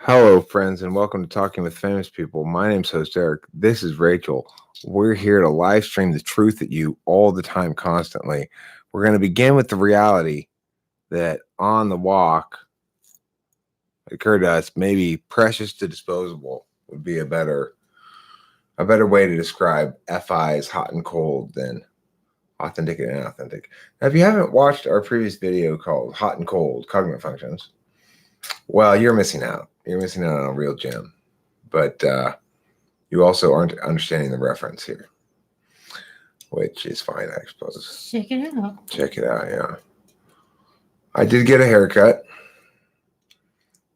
Hello, friends, and welcome to Talking with Famous People. My name's host Eric. This is Rachel. We're here to live stream the truth at you all the time, constantly. We're going to begin with the reality that on the walk occurred to us, maybe precious to disposable would be a better way to describe FI as hot and cold than authentic and inauthentic. Now, if you haven't watched our previous video called Hot and Cold Cognitive Functions, well, you're missing out. You're missing out on a real gem. But you also aren't understanding the reference here, which is fine, I suppose. Check it out. Check it out, yeah. I did get a haircut.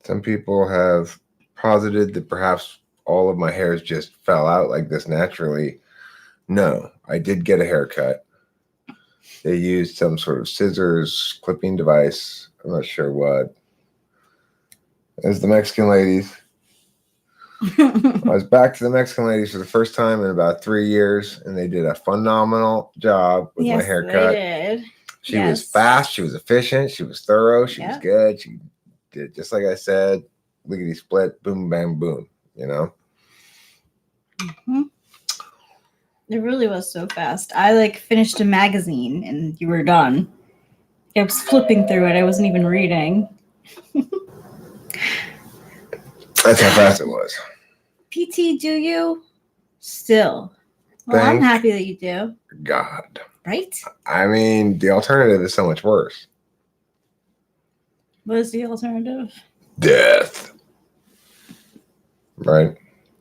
Some people have posited that perhaps all of my hairs just fell out like this naturally. No, I did get a haircut. They used some sort of scissors, clipping device. I'm not sure what. There's the Mexican ladies. I was back to the Mexican ladies for the first time in about 3 years, and they did a phenomenal job with my haircut. They did. She was fast. She was efficient. She was thorough. She was good. She did just like I said, lickety split, boom, bang, boom, you know? Mm-hmm. It really was so fast. I finished a magazine and you were done. I was flipping through it. I wasn't even reading. That's how fast it was. PT, do you? Still. Well, I'm happy that you do. God. Right? I mean, the alternative is so much worse. What is the alternative? Death. Right?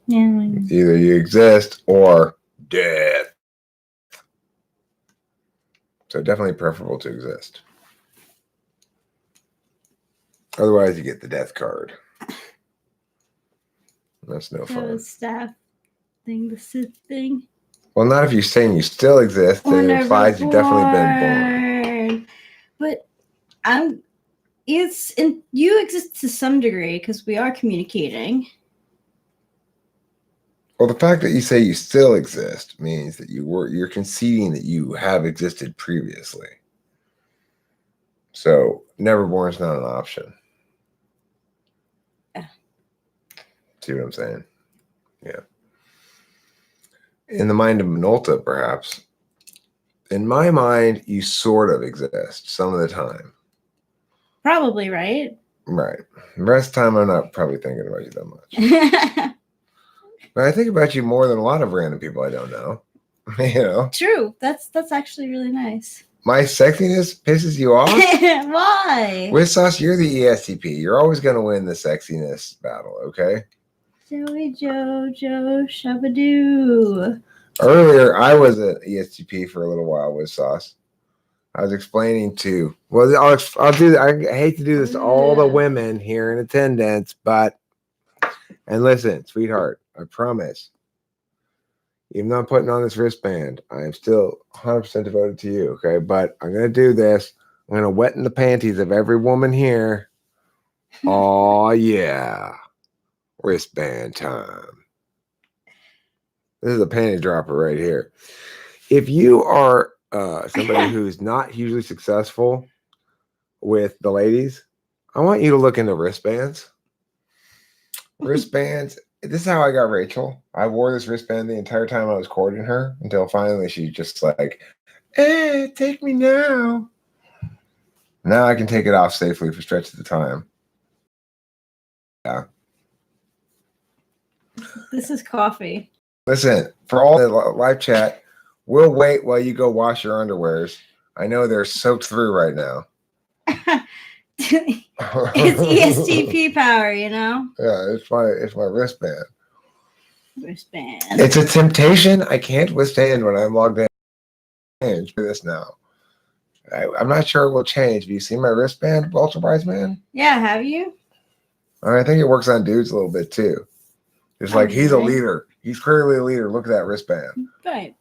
Yeah. Either you exist or death. So definitely preferable to exist. Otherwise, you get the death card. That's no fun. The staff thing, the Sith thing. Well, not if you're saying you still exist. It implies you've definitely been born. But you exist to some degree because we are communicating. Well, the fact that you say you still exist means that you're conceding that you have existed previously. So neverborn is not an option. See what I'm saying? Yeah. In the mind of Minolta, perhaps. In my mind, you sort of exist some of the time. Probably, right? Right. The rest of the time, I'm not probably thinking about you that much. But I think about you more than a lot of random people I don't know. You know? True. That's actually really nice. My sexiness pisses you off? Why? With Sauce, you're the ESTP. You're always going to win the sexiness battle, okay? Joey Jojo Shabadoo. Earlier, I was an ESTP for a little while with Sauce. I was explaining to, well, I'll do. I hate to do this to all the women here in attendance, but, and listen, sweetheart, I promise, even though I'm putting on this wristband, I am still 100% devoted to you, okay? But I'm going to do this. I'm going to wet in the panties of every woman here. Oh, yeah. Wristband time. This is a panty dropper right here. If you are somebody who's not hugely successful with the ladies, I want you to look into wristbands. Wristbands. This is how I got Rachel. I wore this wristband the entire time I was courting her until finally she just like, take me now. Now I can take it off safely for stretches of time. Yeah. This is coffee. Listen, for all the live chat, we'll wait while you go wash your underwears. I know they're soaked through right now. It's ESTP power, you know? Yeah, it's my wristband. Wristband. It's a temptation I can't withstand when I'm logged in. Change for this now. I'm not sure it will change. Have you seen my wristband, Ultra Price Man? Yeah, have you? I think it works on dudes a little bit too. It's like he's a leader. He's clearly a leader. Look at that wristband. Right.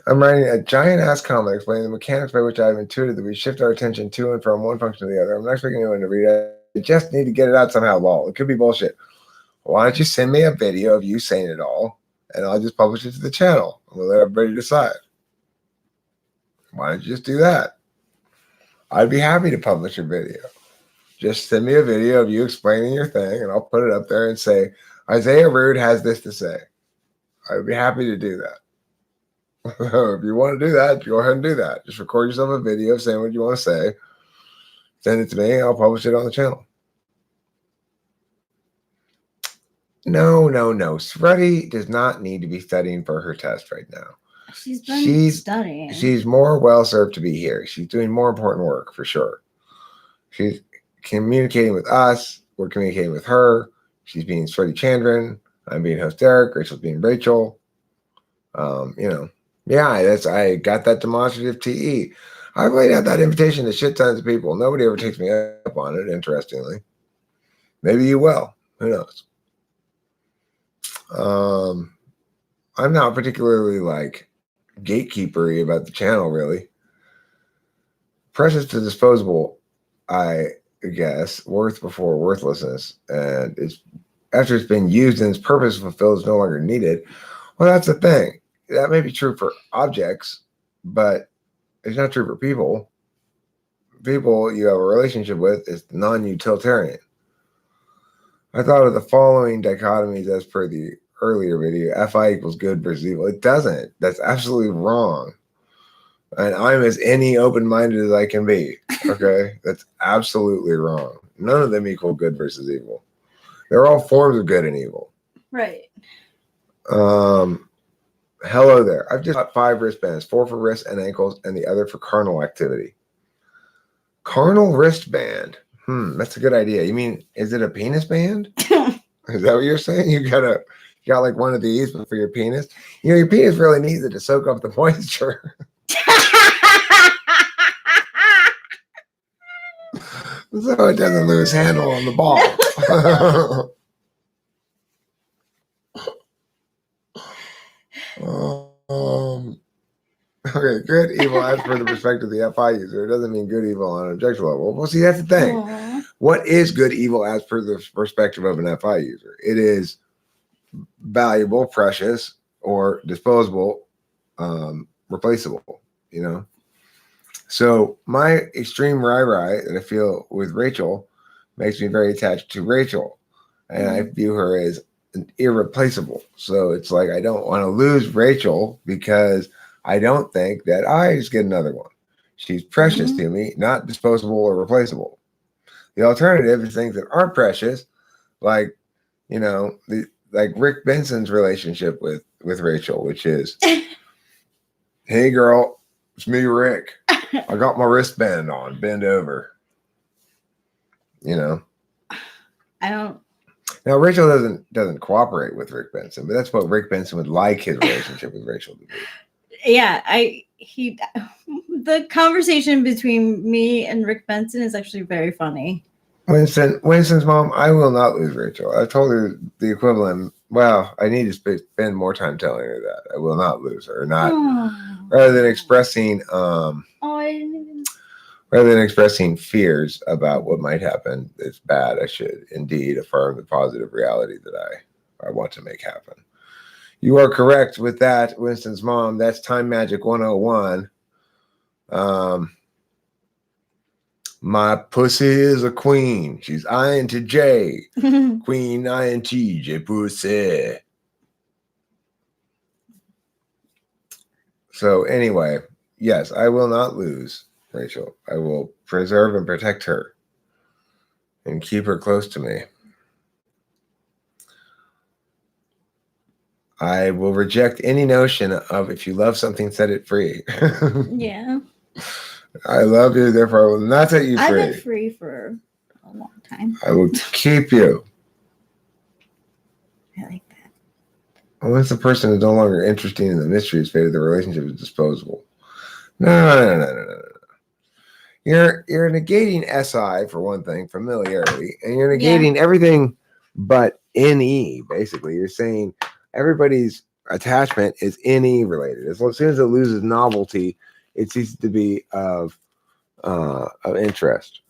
I'm writing a giant ass comment explaining the mechanics by which I've intuited that we shift our attention to and from one function to the other. I'm not expecting anyone to read it. I just need to get it out somehow, lol. It could be bullshit. Why don't you send me a video of you saying it all, and I'll just publish it to the channel, and we'll let everybody decide. Why don't you just do that? I'd be happy to publish your video. just send me a video of you explaining your thing, and I'll put it up there and say, Isaiah Rude has this to say. I'd be happy to do that. If you want to do that, go ahead and do that. Just record yourself a video saying what you want to say. Send it to me. I'll publish it on the channel. No. Srutty does not need to be studying for her test right now. She's studying. She's more well served to be here. She's doing more important work for sure. She's communicating with us. We're communicating with her. She's being Srutty Chandran. I'm being host Derek. Rachel's being Rachel. Yeah, I got that demonstrative TE. I've laid out that invitation to shit tons of people. Nobody ever takes me up on it, interestingly. Maybe you will. Who knows? I'm not particularly gatekeepery about the channel, really. Precious to disposable, I guess, worth before worthlessness. And after it's been used and its purpose fulfilled is no longer needed. Well, that's the thing. That may be true for objects, but it's not true for people. People you have a relationship with is non-utilitarian. I thought of the following dichotomies as per the earlier video. FI equals good versus evil. It doesn't. That's absolutely wrong. And I'm as any open-minded as I can be. Okay? That's absolutely wrong. None of them equal good versus evil. They're all forms of good and evil. Right. Hello there. I've just got 5 wristbands, 4 for wrists and ankles, and the other for carnal activity. Carnal wristband. That's a good idea. You mean, is it a penis band? Is that what you're saying? You got one of these, but for your penis? Your penis really needs it to soak up the moisture. So it doesn't lose handle on the ball. Okay, good, evil as per the perspective of the FI user. It doesn't mean good, evil on an objective level. Well, see, that's the thing. Aww. What is good, evil as per the perspective of an FI user? It is valuable, precious, or disposable, replaceable, So my extreme rai that I feel with Rachel makes me very attached to Rachel. And I view her as irreplaceable. So it's like I don't want to lose Rachel because I don't think that I just get another one. She's precious to me, not disposable or replaceable. The alternative is things that aren't precious, like Rick Benson's relationship with Rachel, which is, hey girl, it's me, Rick. I got my wristband on. Bend over. I don't. Now Rachel doesn't cooperate with Rick Benson, but that's what Rick Benson would like his relationship with Rachel to be. Yeah, the conversation between me and Rick Benson is actually very funny. Winston's mom, I will not lose Rachel. I told her the equivalent. Well, I need to spend more time telling her that I will not lose her. Rather than expressing fears about what might happen, it's bad. I should indeed affirm the positive reality that I want to make happen. You are correct with that, Winston's mom. That's Time Magic 101. My pussy is a queen. She's INTJ. Queen INTJ pussy. So anyway, yes, I will not lose Rachel. I will preserve and protect her and keep her close to me. I will reject any notion of if you love something, set it free. Yeah. I love you, therefore I will not set you free. I've been free for a long time. I will keep you. I like that. Unless the person is no longer interested in the mysterious fate of the relationship is disposable. No. You're negating SI for one thing, familiarity, and you're negating everything but NE, basically. You're saying everybody's attachment is NE related. As soon as it loses novelty, it ceases to be of interest.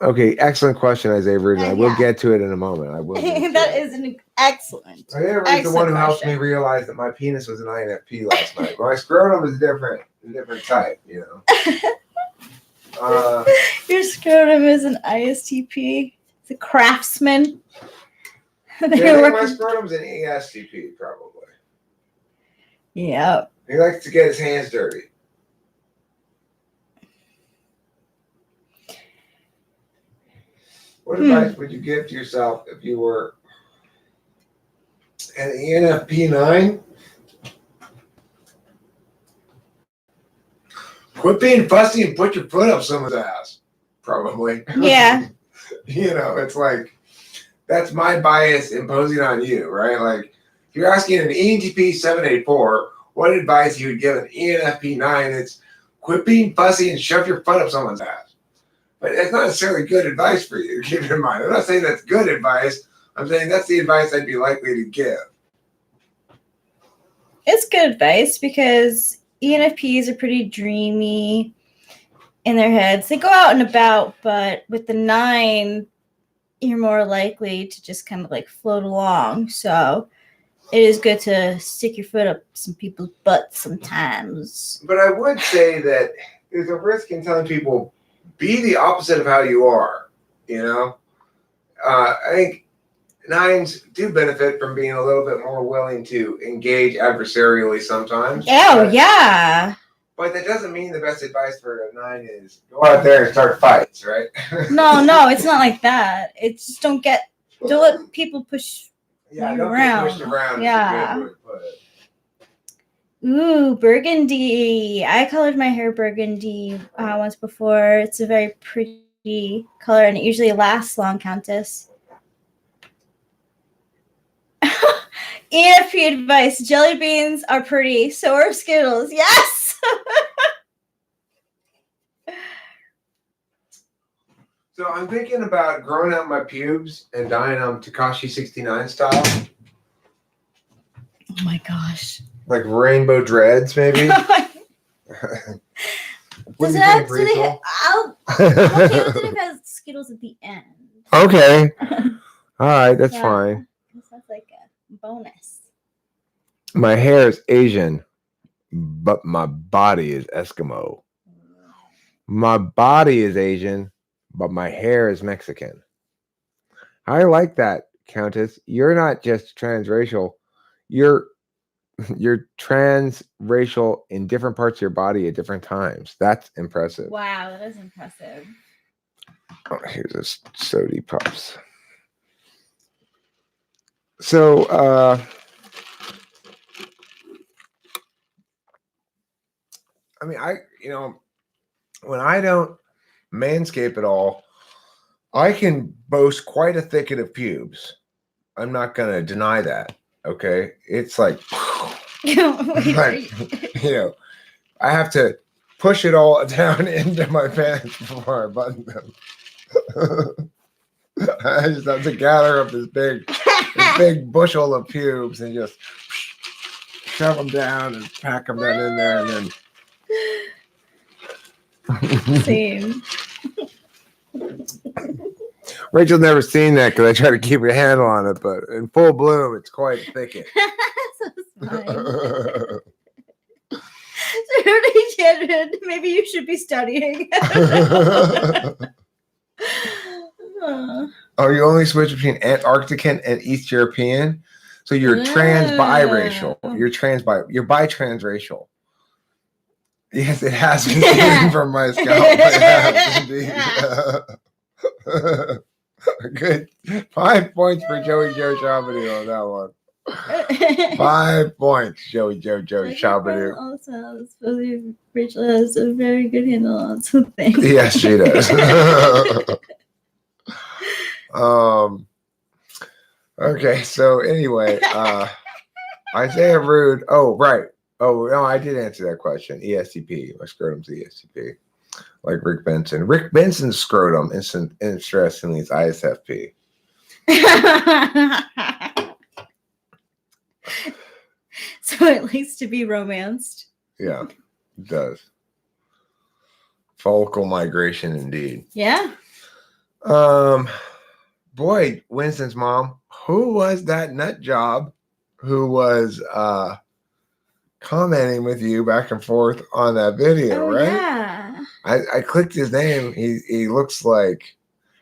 Okay, excellent question, Isaiah Virgin. I will get to it in a moment. I will. That is an excellent. Isaiah is the one who helped me realize that my penis was an INFP last night. My scrotum is a different type, Your scrotum is an ISTP. It's a craftsman. I think my scrotum's an ESTP, probably. Yep. He likes to get his hands dirty. What advice would you give to yourself if you were an ENFP 9? Quit being fussy and put your foot up someone's ass. Probably. Yeah. It's like, that's my bias imposing on you, right? Like, if you're asking an ENTP 784, what advice you would give an ENFP 9, it's quit being fussy and shove your foot up someone's ass. But it's not necessarily good advice for you, keep in mind. I'm not saying that's good advice. I'm saying that's the advice I'd be likely to give. It's good advice because ENFPs are pretty dreamy in their heads. They go out and about, but with the 9, you're more likely to just kind of like float along. So it is good to stick your foot up some people's butts sometimes. But I would say that there's a risk in telling people, be the opposite of how you are, I think 9s do benefit from being a little bit more willing to engage adversarially sometimes. Oh, yeah. But that doesn't mean the best advice for a 9 is go out there and start fights, right? No, it's not like that. It's just don't let people push you don't around. get pushed around. Yeah. Is a good way to put it. Ooh, burgundy. I colored my hair burgundy once before. It's a very pretty color, and it usually lasts long, Countess. ENFP advice. Jelly beans are pretty. So are Skittles. Yes! So I'm thinking about growing out my pubes and dyeing them Tekashi 69 style. Oh my gosh. Like rainbow dreads, maybe? Does it have, do they have, I'm okay with it if it has Skittles at the end. Okay. All right, that's fine. That's like a bonus. My hair is Asian, but my body is Eskimo. My body is Asian, but my hair is Mexican. I like that, Countess. You're not just transracial. You're transracial in different parts of your body at different times. That's impressive. Wow, that is impressive. Oh, here's a Sody Pops. So, I mean, when I don't manscape at all, I can boast quite a thicket of pubes. I'm not going to deny that. Okay. It's like, I have to push it all down into my pants before I button them. I just have to gather up this big bushel of pubes and just shove them down and pack them down in there and then. Same. Rachel's never seen that because I try to keep a handle on it, but in full bloom, it's quite thicket. So maybe you should be studying. Oh, you only switch between Antarctican and East European? So you're biracial. You're bi-transracial. Yes, it has been seen from my scalp. Indeed. Good. 5 points for Joey Joe Chabadoo on that one. 5 points, Joey Joe Chabadoo. Also, Rachel has a very good handle on something. Yes, she does. Okay, so anyway, Isaiah Rude. Oh, right. Oh, no, I did answer that question. ESTP. My scrotum's ESTP. Like Rick Benson. Rick Benson's scrotum, interestingly, is ISFP. So it likes to be romanced. Yeah, it does. Follicle migration, indeed. Yeah. Boy, Winston's mom, who was that nut job who was commenting with you back and forth on that video, right? Yeah. I clicked his name. He looks like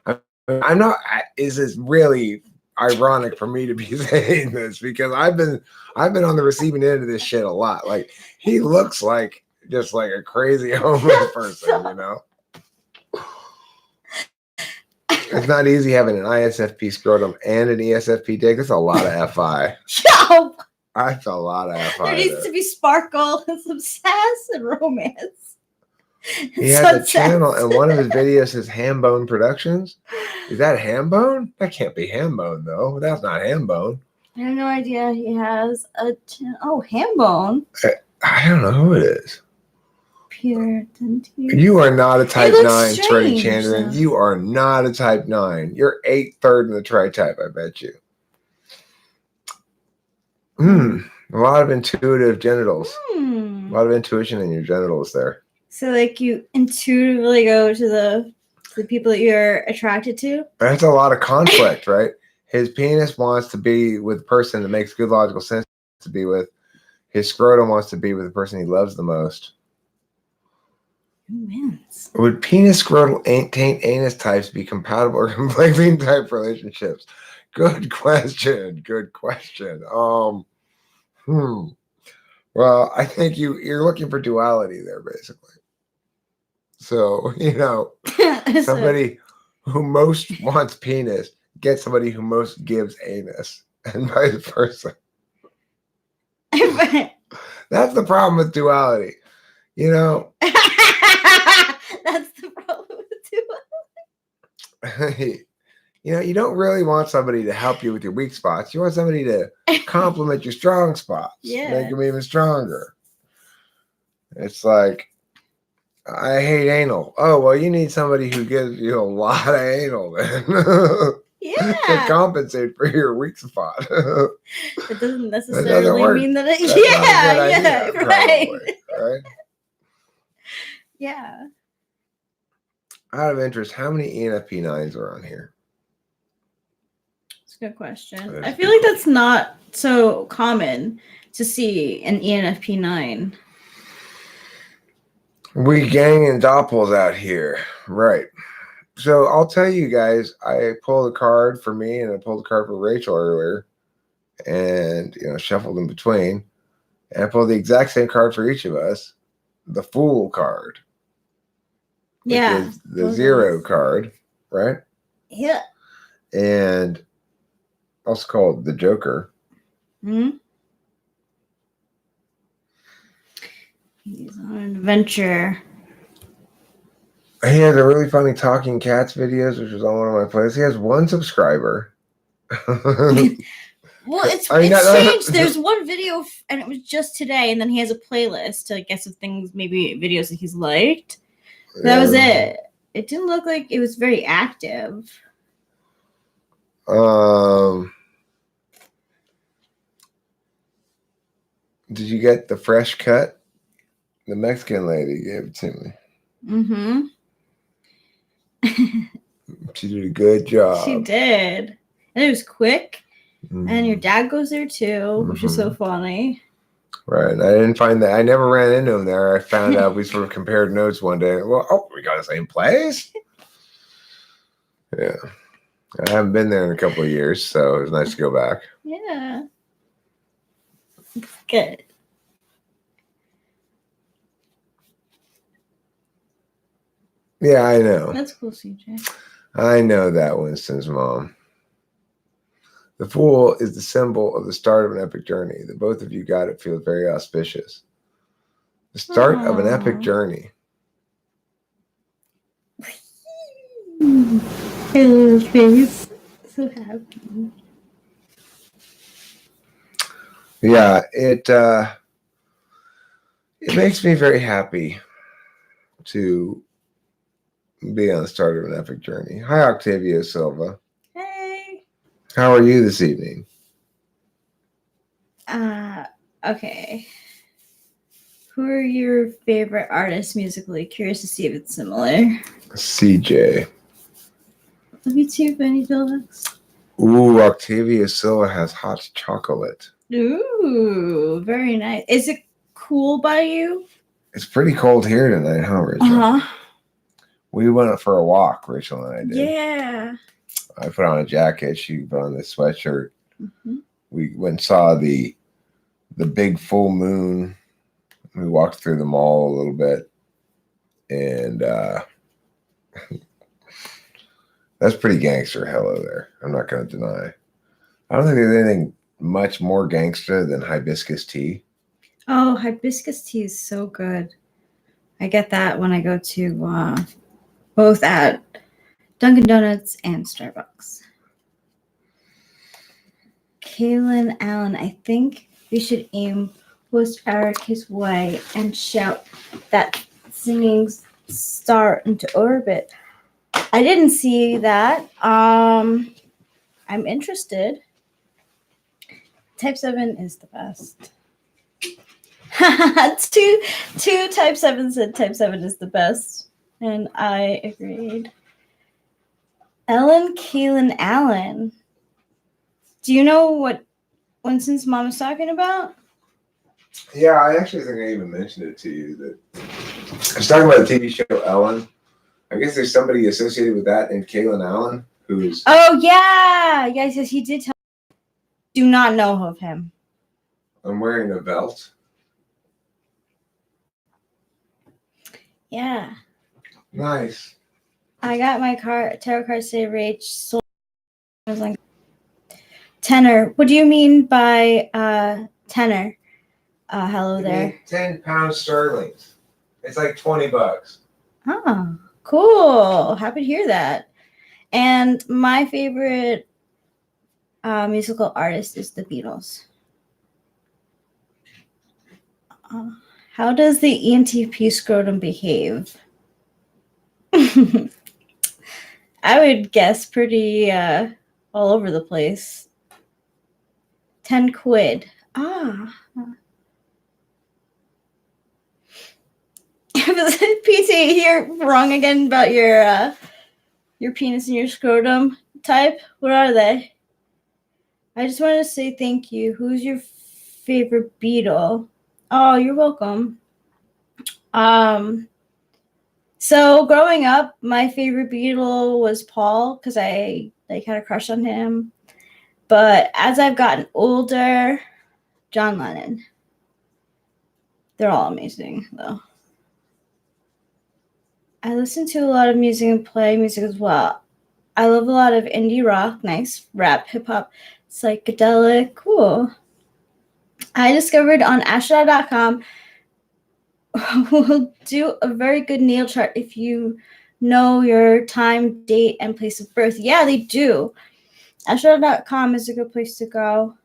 I'm not. Is this really ironic for me to be saying this because I've been on the receiving end of this shit a lot. Like he looks like just like a crazy homeless person, you know. It's not easy having an ISFP scrotum and an ESFP dick. That's a lot of FI. Yo, That's a lot of FI. there needs to be sparkle and some sass and romance. He has a channel, and one of his videos says Hambone Productions. Is that Hambone? That can't be Hambone, though. That's not Hambone. I have no idea. He has a Hambone. I don't know who it is. Pure dentine. You are not a type 9, Trey strange, Chandran. though. You are not a type 9. You're 8/3 in the tri-type, I bet you. A lot of intuitive genitals. A lot of intuition in your genitals there. So, like, you intuitively go to the people that you're attracted to? That's a lot of conflict, right? His penis wants to be with the person that makes good logical sense to be with. His scrotum wants to be with the person he loves the most. Who wins? Would penis, scrotal, taint, anus types be compatible or complementary type relationships? Good question. Good question. Well, I think you're looking for duality there, basically. So, you know, somebody who most wants penis gets somebody who most gives anus, and vice versa. That's the problem with duality. You know, that's the problem with duality. You know, you don't really want somebody to help you with your weak spots. You want somebody to complement your strong spots. Yeah. Make them even stronger. It's like, I hate anal. Oh, well, you need somebody who gives you a lot of anal then. Yeah. To compensate for your weak spot. It doesn't necessarily mean that it... Idea, right. Probably, right? Yeah. Out of interest, how many ENFP 9s are on here? That's a good question. I feel like that's not so common to see an ENFP 9. We gang and doppels out here. Right. So I'll tell you guys, I pulled a card for me and I pulled a card for Rachel earlier and, you know, shuffled in between. And I pulled the exact same card for each of us. The Fool card. Yeah. The Zero card, right? Yeah. And also called the Joker. Hmm. He's on an adventure. He has a really funny Talking Cats videos, which was on one of my playlists. He has 1 subscriber. Well, it's changed. There's one video, and it was just today, and then he has a playlist to, I guess, of things, maybe videos that he's liked. That was it. It didn't look like it was very active. Did you get the fresh cut? The Mexican lady gave it to me. Mm-hmm. She did a good job. She did. And it was quick. Mm-hmm. And your dad goes there too, which is so funny. Right. And I didn't find that. I never ran into him there. I found out we sort of compared notes one day. Well, we got the same place? Yeah. I haven't been there in a couple of years, so it was nice to go back. Yeah. It's good. Yeah, I know. That's cool, CJ. I know that, Winston's mom. The Fool is the symbol of the start of an epic journey. The both of you got it feels very auspicious. The start of an epic journey. Hello, face. So happy. Yeah, it makes me very happy to be on the start of an epic journey. Hi, Octavio Silva. Hey. How are you this evening? Okay. Who are your favorite artists musically? Curious to see if it's similar. CJ. Love you too, Benny Deluxe. Ooh, Octavio Silva has hot chocolate. Ooh, very nice. Is it cool by you? It's pretty cold here tonight, huh, Rachel? Uh-huh. We went for a walk, Rachel and I did. Yeah. I put on a jacket. She put on this sweatshirt. Mm-hmm. We went and saw the big full moon. We walked through the mall a little bit, and that's pretty gangster. Hello there. I'm not going to deny. I don't think there's anything much more gangster than hibiscus tea. Oh, hibiscus tea is so good. I get that when I go to both at Dunkin' Donuts and Starbucks. Kaylin Allen, I think we should aim host Eric his way and shout that singing star into orbit. I didn't see that. I'm interested. Type 7 is the best. two Type 7 said Type 7 is the best. And I agreed. Kaylin Allen. Do you know what Winston's mom is talking about? Yeah, I actually think I even mentioned it to you. That I was talking about the TV show Ellen. I guess there's somebody associated with that named Kaylin Allen who's. Oh, yeah. Yes, he did tell me. Do not know of him. I'm wearing a belt. Yeah. Nice. I got my tarot card today, Rach. So I was like, tenor. What do you mean by tenor? Hello there. 10 pounds sterling. It's like $20. Oh, cool. Happy to hear that. And my favorite musical artist is the Beatles. How does the ENTP scrotum behave? I would guess pretty all over the place. 10 quid. Ah. PT, you're wrong again about your penis and your scrotum type. What are they? I just wanted to say thank you. Who's your favorite Beatle? Oh, you're welcome. So growing up, my favorite Beatle was Paul because I had a crush on him. But as I've gotten older, John Lennon. They're all amazing, though. I listen to a lot of music and play music as well. I love a lot of indie rock, nice rap, hip hop, psychedelic, cool. I discovered on Astronaut.com will do a very good natal chart if you know your time, date, and place of birth. Yeah, they do. Astronaut.com is a good place to go.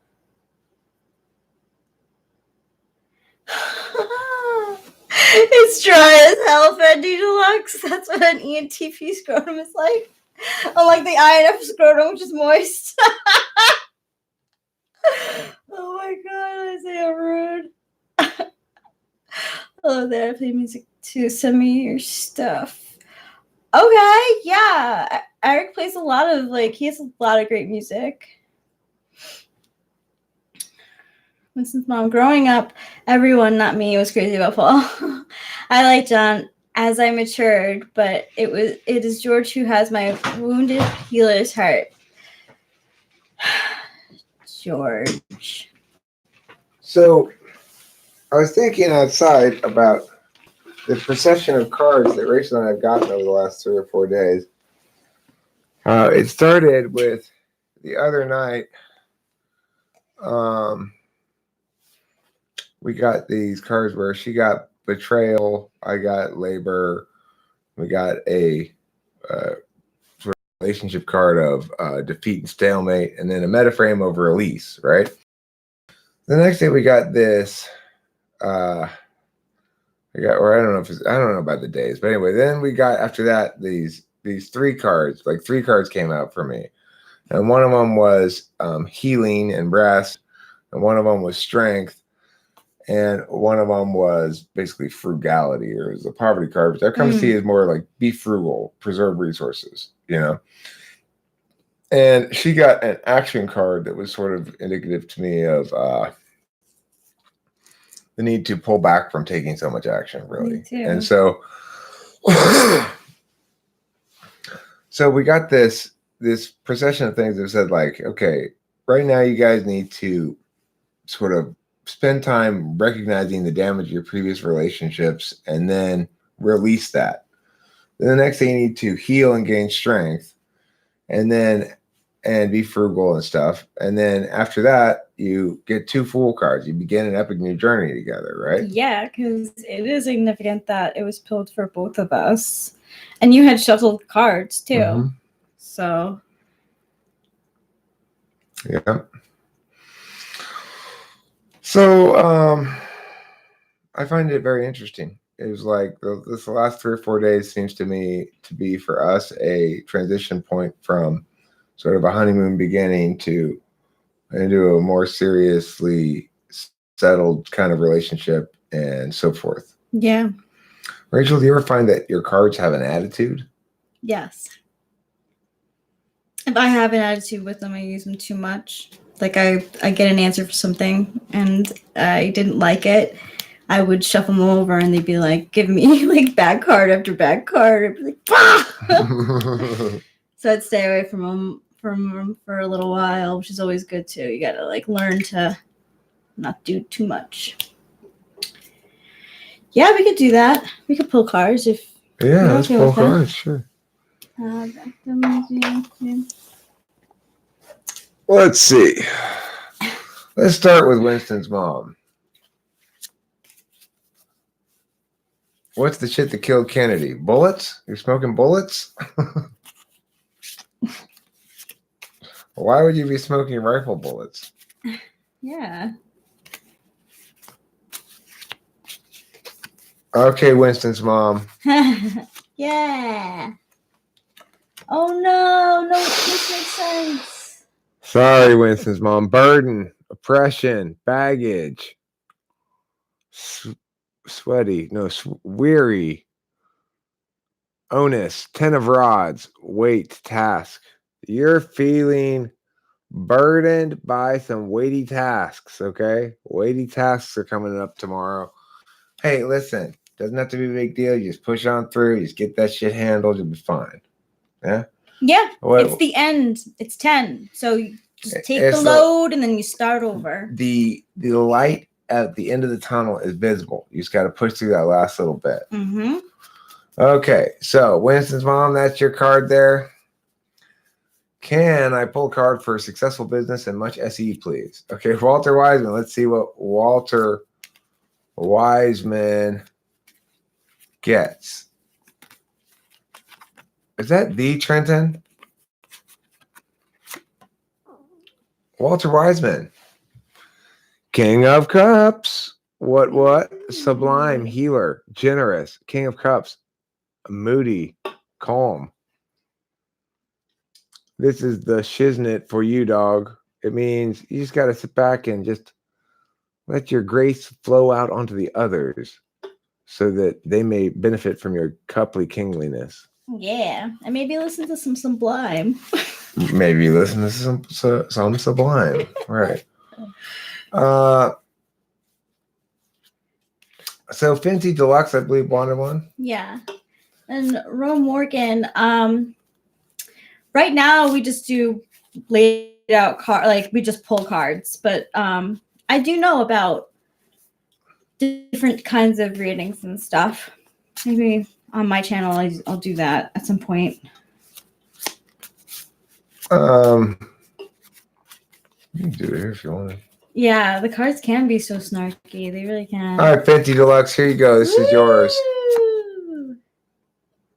It's dry as hell, Fendi Deluxe. That's what an ENTP scrotum is like. Unlike the INF scrotum, which is moist. Oh my god, Isaiah rude. Hello there, I play music too. Send me your stuff. Okay, yeah. Eric plays a lot of, he has a lot of great music. Winston's mom. Growing up, everyone, not me, was crazy about Paul. I like John as I matured, but it is George who has my wounded healer's heart. George. So I was thinking outside about the procession of cards that Rachel and I have gotten over the last 3 or 4 days. It started with the other night. We got these cards where she got betrayal, I got labor, we got a sort of relationship card of defeat and stalemate, and then a metaframe of release, right? The next day we got this. I don't know about the days, but anyway, then we got after that these 3 cards, 3 cards came out for me, and one of them was healing and rest, and one of them was strength, and one of them was basically frugality, or it was a poverty card, which I come to see as more like be frugal, preserve resources, And she got an action card that was sort of indicative to me of the need to pull back from taking so much action, really. Me too. And so So we got this procession of things that said like, okay, right now you guys need to sort of spend time recognizing the damage of your previous relationships and then release that. Then the next thing you need to heal and gain strength, and be frugal and stuff. And then after that, you get 2 Fool cards. You begin an epic new journey together, right? Yeah, because it is significant that it was pulled for both of us. And you had shuffled cards too. Mm-hmm. So. Yeah. So I find it very interesting. It was like this last 3 or 4 days seems to me to be for us a transition point from sort of a honeymoon beginning into a more seriously settled kind of relationship and so forth. Yeah. Rachel, do you ever find that your cards have an attitude? Yes. If I have an attitude with them, I use them too much. Like I get an answer for something and I didn't like it. I would shuffle them over and they'd be like, give me like bad card after bad card. I'd be like, bah! So I'd stay away from them for a little while, which is always good too. You gotta like learn to not do too much. Yeah, we could do that. We could pull cards if yeah, let's pull cards, sure. Let's see. Let's start with Winston's mom. What's the shit that killed Kennedy? Bullets? You're smoking bullets? Why would you be smoking rifle bullets? Yeah. Okay, Winston's mom. Yeah. Oh no, this makes sense. Sorry, Winston's mom. Burden, oppression, baggage, weary, onus, 10 of rods, weight, task. You're feeling burdened by some weighty tasks, okay? Weighty tasks are coming up tomorrow. Hey, listen, doesn't have to be a big deal. You just push on through. You just get that shit handled. You'll be fine. Yeah? Yeah, it's the end. It's 10. So you just take the load and then you start over. The light at the end of the tunnel is visible. You just got to push through that last little bit. Mm-hmm. Okay, so Winston's mom, that's your card there. Can I pull a card for successful business and much SE, please? Okay, Walter Wiseman. Let's see what Walter Wiseman gets. Is that the Trenton? Walter Wiseman. King of Cups. What? Sublime, healer, generous. King of Cups. Moody, calm. This is the shiznit for you, dog. It means you just got to sit back and just let your grace flow out onto the others so that they may benefit from your cuply kingliness. Yeah, and maybe listen to some Sublime. Maybe listen to some Sublime. Right. So Fenty Deluxe, I believe, wanted one. Yeah. And Rome Morgan, right now we just do laid out we just pull cards, but I do know about different kinds of readings and stuff. Maybe on my channel I'll do that at some point. You can do it here if you want. Yeah, the cards can be so snarky. They really can. All right, Fenty Deluxe, here you go. This is yours.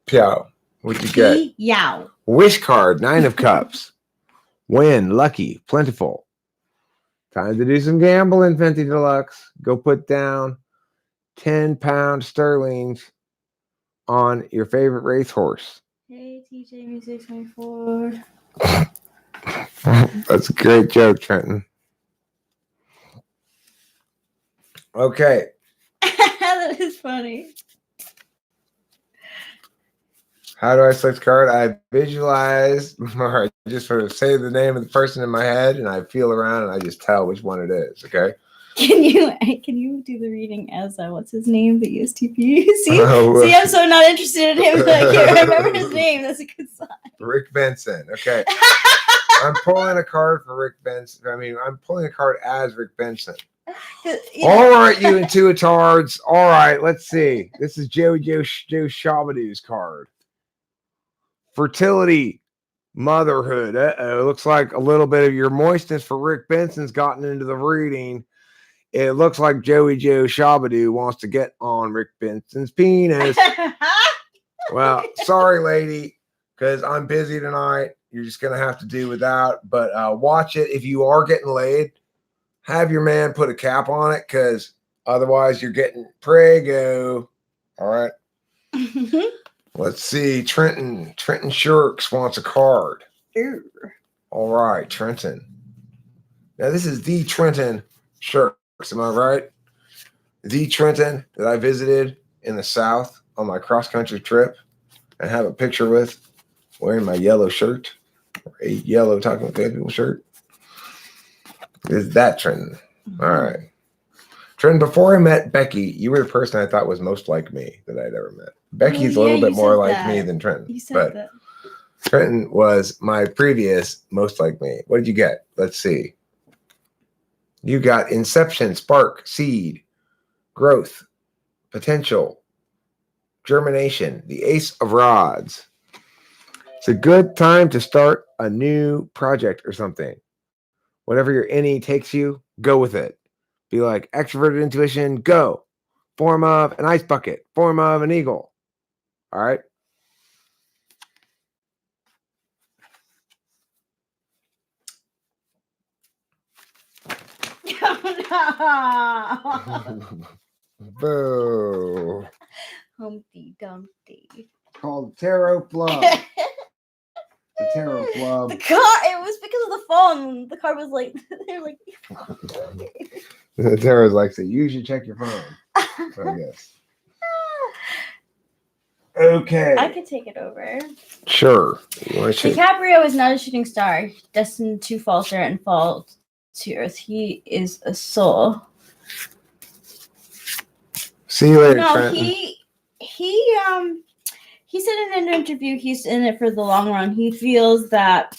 Piao. What'd you get? Yow. Wish card, 9 of Cups. Win, lucky, plentiful. Time to do some gambling, Fenty Deluxe. Go put down 10 pound sterlings on your favorite racehorse. Hey, TJ Music 24. That's a great joke, Trenton. Okay. That is funny. How do I select card? I visualize, or I just sort of say the name of the person in my head, and I feel around, and I just tell which one it is. Okay. Can you do the reading as what's his name? The ESTP. See, I'm so not interested in him that I can't remember his name. That's a good sign. Rick Benson. Okay. I'm pulling a card for Rick Benson. I'm pulling a card as Rick Benson. All right, you intuitards. All right, let's see. This is Joe Shabadoo's card. Fertility, motherhood. Uh-oh. Looks like a little bit of your moistness for Rick Benson's gotten into the reading. It looks like Joey Joe Shabadoo wants to get on Rick Benson's penis. Well, sorry, lady, because I'm busy tonight. You're just going to have to do without. But watch it. If you are getting laid, have your man put a cap on it, because otherwise you're getting prego. All right. Let's see. Trenton Shirks wants a card. Ew. All right, Trenton. Now, this is the Trenton Shirks. Am I right? The Trenton that I visited in the South on my cross-country trip and have a picture with wearing my yellow shirt, or a yellow Talking with Gay People shirt. Is that Trenton? All right. Trenton, before I met Becky, you were the person I thought was most like me that I'd ever met. Becky's a little bit more like me than Trenton. You said but that. Trenton was my previous most like me. What did you get? Let's see. You got inception, spark, seed, growth, potential, germination, the ace of rods. It's a good time to start a new project or something. Whatever your innie takes you, go with it. Be like extroverted intuition, go. Form of an ice bucket, form of an eagle. All right. Boo. Humpty Dumpty. Called Tarot Flub. The Tarot Flub. The car. It was because of the phone. The car was like, they're like. The Tarot's like, so you should check your phone. I guess. Okay. I could take it over. Sure. DiCaprio is not a shooting star, destined to falter and fall to earth. He is a soul. See you later, No, Trenton. he said in an interview he's in it for the long run. He feels that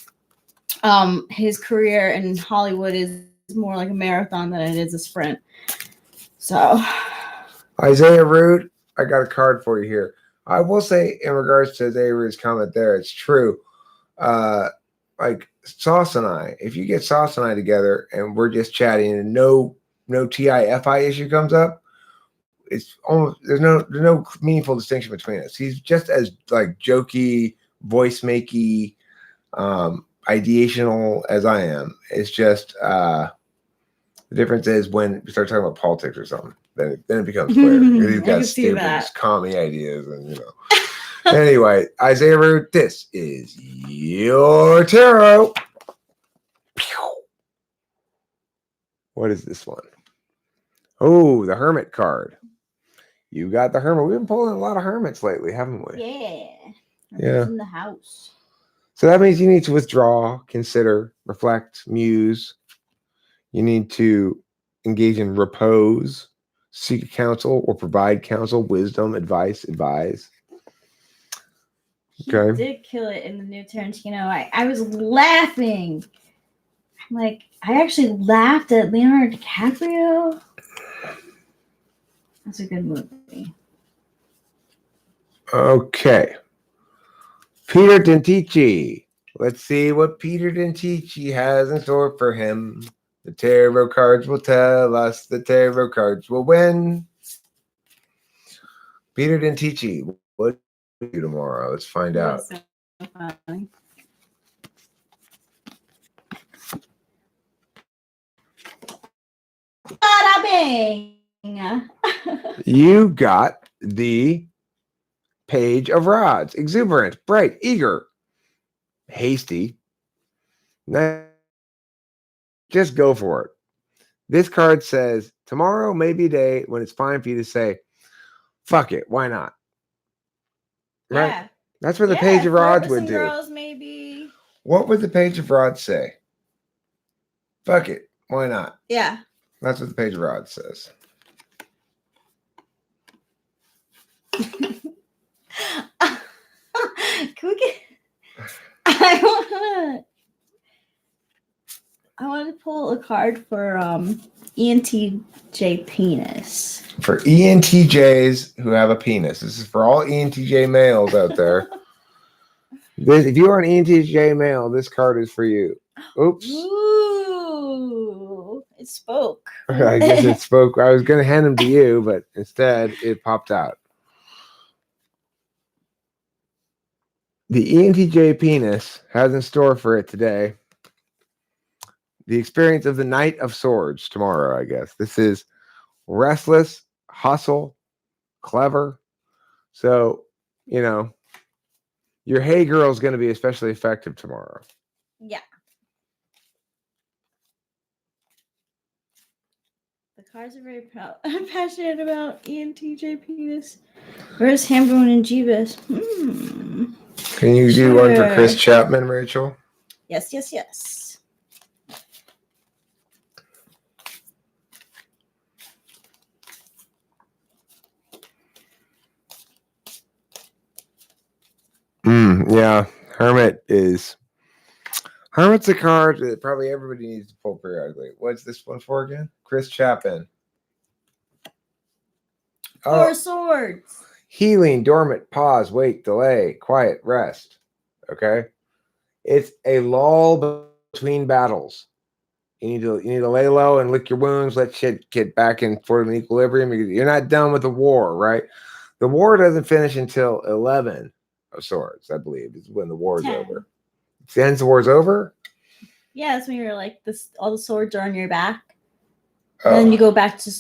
his career in Hollywood is more like a marathon than it is a sprint. So Isaiah Root, I got a card for you here. I will say, in regards to Isaiah Root's comment there, it's true. Like Sauce and I, if you get Sauce and I together and we're just chatting and no TIFI issue comes up, it's almost there's no meaningful distinction between us. He's just as like jokey, voice makey, ideational as I am. It's just the difference is when we start talking about politics or something, then it becomes clear. He's got stupid, commie ideas, and Anyway, Isaiah Root, this is your tarot. What is this one? Oh, the Hermit card. You got the Hermit. We've been pulling a lot of Hermits lately, haven't we? Yeah. In the house. So that means you need to withdraw, consider, reflect, muse. You need to engage in repose, seek counsel or provide counsel, wisdom, advice, advise. Okay. He did kill it in the new Tarantino. I was laughing. I'm like, I actually laughed at Leonardo DiCaprio. That's a good movie. Okay. Peter Dentici. Let's see what Peter Dentici has in store for him. The tarot cards will tell us. The tarot cards will win. Peter Dentici, what do you do tomorrow? Let's find out. So funny. Bada bing. You got the Page of Rods. Exuberant, bright, eager, hasty. Now, just go for it. This card says, tomorrow may be a day when it's fine for you to say, fuck it, why not? Right? Yeah. That's what the Page of Rods would do. Girls, maybe. What would the Page of Rods say? Fuck it, why not? Yeah. That's what the Page of Rods says. Can we get pull a card for ENTJ penis. For ENTJs who have a penis. This is for all ENTJ males out there. If you are an ENTJ male, this card is for you. Oops. Ooh, it spoke. I guess it spoke. I was going to hand them to you, but instead it popped out. The ENTJ penis has in store for it today the experience of the Knight of Swords tomorrow, I guess. This is restless, hustle, clever. So, your hey girl is going to be especially effective tomorrow. Yeah. The cards are very passionate about ENTJ penis. Where's Hambone and Jeebus? Can you do one for Chris Chapman, Rachel? Yes. Yeah. Hermit's a card that probably everybody needs to pull periodically. What's this one for again? Chris Chapman. Four swords. Healing, dormant, pause, wait, delay, quiet, rest. Okay. It's a lull between battles. You need to lay low and lick your wounds, let shit get back in sort of an equilibrium. You're not done with the war, right? The war doesn't finish until 11 of Swords, I believe, is when the war's 10. over. Then the war's over? Yeah, that's when you're like this. All the swords are on your back, and then you go back to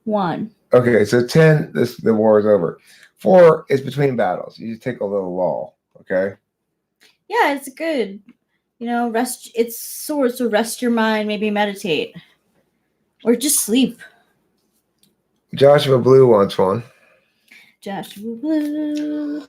1. Okay, so 10, the war is over. 4 is between battles. You just take a little lull. Okay. Yeah, it's good. Rest. It's swords, so rest your mind. Maybe meditate, or just sleep. Joshua Blue wants one. Joshua Blue.